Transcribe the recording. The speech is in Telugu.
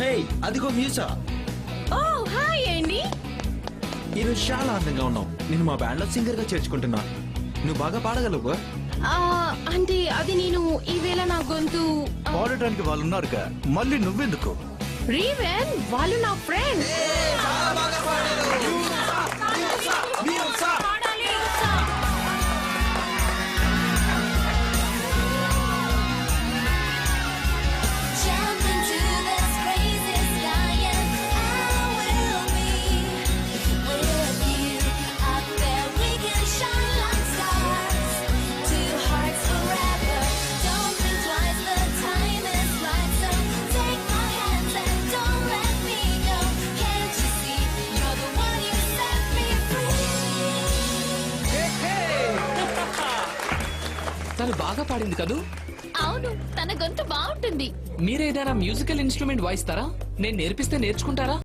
హే అదిగో మ్యూసా. ఓ హాయ్ అండి. ఈరోజు చాలా అందంగా ఉన్నావు. నేను మా బ్యాండ్ లో సింగర్ గా చేర్చుకుంటున్నా. నువ్వు బాగా పాడగలవు. అంటే అది నేను ఈవేళ నా గొంతు పాడటానికి వాళ్ళు ఉన్నారుగా, మళ్ళీ నువ్వెందుకు? రీవెన్ వాళ్ళు నా friends. Jump into this crazy sky and I will be with you. Up there we can shine like stars. Two hearts forever. Don't think twice, the time is right. So take my hands and don't let me go. Can't you see? You're the one who set me free. తను బాగా పాడింది కదూ. అవును, తన గొంతు బాగుంటుంది. మీరేదైనా మ్యూజికల్ ఇన్స్ట్రుమెంట్ వాయిస్తారా? నేను నేర్పిస్తే నేర్చుకుంటారా?